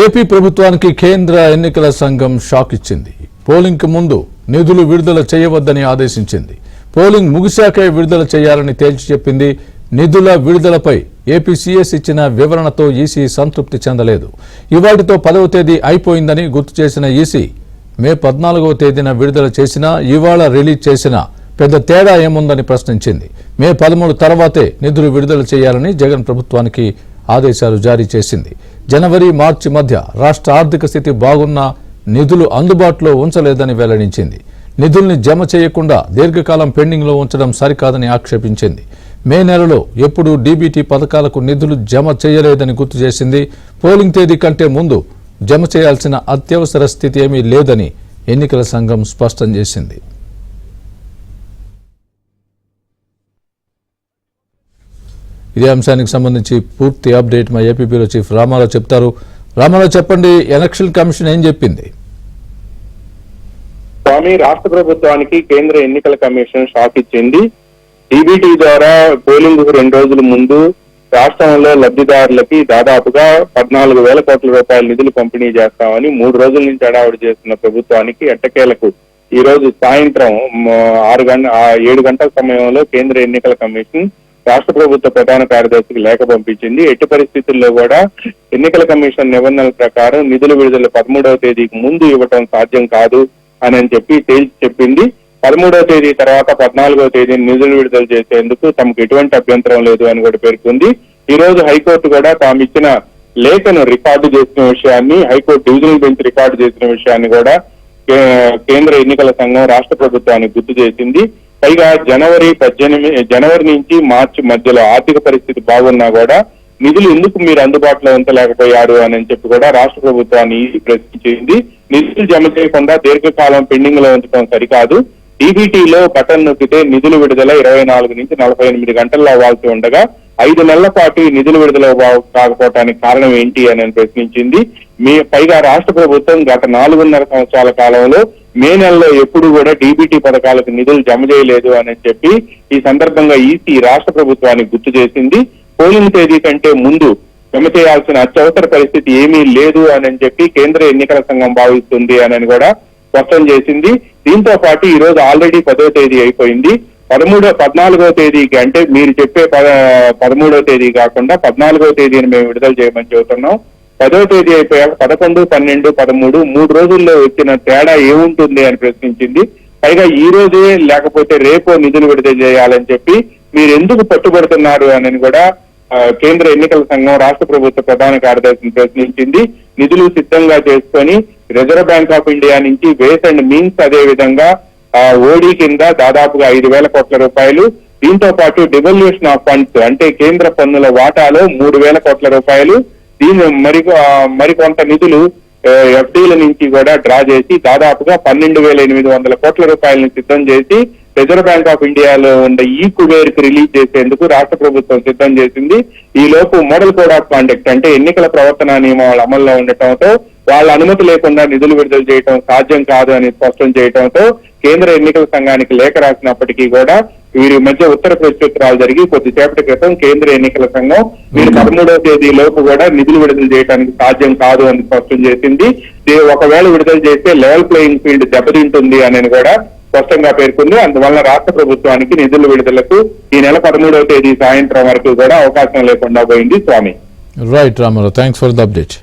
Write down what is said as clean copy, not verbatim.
AP ప్రభుత్వానికి కేంద్ర ఎన్నికల సంఘం షాక్ ఇచ్చింది. పోలింగ్ కు ముందు నిధులు విడుదల చేయవద్దని ఆదేశించింది. పోలింగ్ ముగిశాకే విడుదల చేయాలని తేల్చి చెప్పింది. నిధుల విడుదలపై ఏపీ సీఎస్ ఇచ్చిన వివరణతో ఈసీ సంతృప్తి చెందలేదు. ఇవాటితో 10వ తేదీ అయిపోయిందని గుర్తు చేసిన ఈసీ మే 14వ తేదీన విడుదల చేసినా ఇవాళ రిలీజ్ చేసినా పెద్ద తేడా ఏముందని ప్రశ్నించింది. మే 13 తర్వాతే నిధులు విడుదల చేయాలని జగన్ ప్రభుత్వానికి ఆదేశాలు జారీ చేసింది. జనవరి మార్చి మధ్య రాష్ట్ర ఆర్థిక స్థితి బాగున్నా నిధులు అందుబాటులో ఉంచలేదని వెల్లడించింది. నిధుల్ని జమ చేయకుండా దీర్ఘకాలం పెండింగ్లో ఉంచడం సరికాదని ఆక్షేపించింది. మే నెలలో ఎప్పుడూ డీబీటీ పథకాలకు నిధులు జమ చేయలేదని గుర్తు చేసింది. పోలింగ్ తేదీ కంటే ముందు జమ చేయాల్సిన అత్యవసర స్థితి ఏమీ లేదని ఎన్నికల సంఘం స్పష్టం చేసింది. ఇదే అంశానికి సంబంధించి పూర్తి అప్డేట్ మా ఏపీ బ్యూరో చీఫ్ రామారావు చెప్తారు. రామారావు చెప్పండి, ఎలక్షన్ కమిషన్ ఏం చెప్పింది? స్వామి, రాష్ట్ర ప్రభుత్వానికి కేంద్ర ఎన్నికల కమిషన్ షాక్ ఇచ్చింది. డీబీటీ ద్వారా పోలింగ్ 2 రోజుల ముందు రాష్ట్రంలో లబ్ధిదారులకి దాదాపుగా 14,000 కోట్ల రూపాయల నిధులు పంపిణీ చేస్తామని 3 రోజుల నుంచి హడావుడి చేస్తున్న ప్రభుత్వానికి ఎట్టకేలకు ఈ రోజు సాయంత్రం 7 గంటల సమయంలో కేంద్ర ఎన్నికల కమిషన్ రాష్ట్ర ప్రభుత్వ ప్రధాన కార్యదర్శికి లేఖ పంపించింది. ఎట్టి పరిస్థితుల్లో కూడా ఎన్నికల కమిషన్ నిబంధనల ప్రకారం నిధుల విడుదల 13వ తేదీకి ముందు ఇవ్వటం సాధ్యం కాదు అని చెప్పి తేల్చి చెప్పింది. 13వ తేదీ తర్వాత 14వ తేదీని నిధులు విడుదల చేసేందుకు తమకు ఎటువంటి అభ్యంతరం లేదు అని కూడా పేర్కొంది. ఈ రోజు హైకోర్టు కూడా తాము ఇచ్చిన లేఖను రికార్డు చేసిన విషయాన్ని, హైకోర్టు డివిజనల్ బెంచ్ రికార్డు చేసిన విషయాన్ని కూడా కేంద్ర ఎన్నికల సంఘం రాష్ట్ర ప్రభుత్వానికి గుర్తు చేసింది. పైగా జనవరి నుంచి మార్చి మధ్యలో ఆర్థిక పరిస్థితి బాగున్నా కూడా నిధులు ఎందుకు మీరు అందుబాటులో ఉంచలేకపోయారు అని చెప్పి కూడా రాష్ట్ర ప్రభుత్వాన్ని ప్రశ్నించింది. నిధులు జమ చేయకుండా దీర్ఘకాలం పెండింగ్ లో ఉంచడం సరికాదు. డీబీటీలో బటన్ నొక్కితే నిధులు విడుదల 24 నుంచి 48 గంటల్లో అవ్వాల్సి ఉండగా 5 నెలల పాటు నిధులు విడుదల కాకపోవటానికి కారణం ఏంటి అని ప్రశ్నించింది. పైగా రాష్ట్ర ప్రభుత్వం గత 4.5 సంవత్సరాల కాలంలో మే నెలలో ఎప్పుడు కూడా డీబీటీ పథకాలకు నిధులు జమ చేయలేదు అని చెప్పి ఈ సందర్భంగా ఈసీ రాష్ట్ర ప్రభుత్వానికి గుర్తు చేసింది. పోలింగ్ తేదీ కంటే ముందు జమ చేయాల్సిన అత్యవసర పరిస్థితి ఏమీ లేదు అని చెప్పి కేంద్ర ఎన్నికల సంఘం భావిస్తుంది అని కూడా స్పష్టం చేసింది. దీంతో పాటు ఈ రోజు ఆల్రెడీ 10వ తేదీ అయిపోయింది. 14వ తేదీకి, అంటే మీరు చెప్పే 13వ తేదీ కాకుండా 14వ తేదీని మేము విడుదల చేయమని చెబుతున్నాం. 10వ తేదీ అయిపోయాక 11, 12, 13 3 రోజుల్లో వచ్చిన తేడా ఏముంటుంది అని ప్రశ్నించింది. పైగా ఈ రోజే లేకపోతే రేపో నిధులు విడుదల చేయాలని చెప్పి మీరు ఎందుకు పట్టుబడుతున్నారు అని కూడా కేంద్ర ఎన్నికల సంఘం రాష్ట్ర ప్రభుత్వ ప్రధాన కార్యదర్శిని ప్రశ్నించింది. నిధులు సిద్ధంగా చేసుకొని రిజర్వ్ బ్యాంక్ ఆఫ్ ఇండియా నుంచి వేస్ అండ్ మీన్స్, అదే విధంగా ఓడీ కింద దాదాపుగా 5,000 కోట్ల రూపాయలు, దీంతో పాటు డివల్యూషన్ ఆఫ్ ఫండ్స్ అంటే కేంద్ర పన్నుల వాటాలో 3,000 కోట్ల రూపాయలు, దీని మరికొంత నిధులు ఎఫ్డీల నుంచి కూడా డ్రా చేసి దాదాపుగా 12,800 కోట్ల రూపాయలను సిద్ధం చేసి రిజర్వ్ బ్యాంక్ ఆఫ్ ఇండియాలో ఉన్న ఈ కుబేర్కి రిలీజ్ చేసేందుకు రాష్ట్ర ప్రభుత్వం సిద్ధం చేసింది. ఈ లోపు మోడల్ కోడ్ ఆఫ్ కాండక్ట్ అంటే ఎన్నికల ప్రవర్తన నియమాలు అమల్లో ఉండటంతో వాళ్ళ అనుమతి లేకుండా నిధులు విడుదల చేయడం సాధ్యం కాదు అని స్పష్టం చేయడంతో కేంద్ర ఎన్నికల సంఘానికి లేఖ రాసినప్పటికీ కూడా వీరి మధ్య ఉత్తర ప్రత్యుత్తరాలు జరిగి కొద్దిసేపటి క్రితం కేంద్ర ఎన్నికల సంఘం మీరు 13వ తేదీ లోపు కూడా నిధులు విడుదల చేయడానికి సాధ్యం కాదు అని స్పష్టం చేసింది. ఒకవేళ విడుదల చేస్తే లెవెల్ ప్లేయింగ్ ఫీల్డ్ దెబ్బతింటుంది అని కూడా స్పష్టంగా పేర్కొంది. అందువల్ల రాష్ట్ర ప్రభుత్వానికి నిధుల విడుదలకు ఈ నెల 13వ తేదీ సాయంత్రం వరకు కూడా అవకాశం లేకుండా పోయింది. Swamy, right Ramarao, thanks for the update.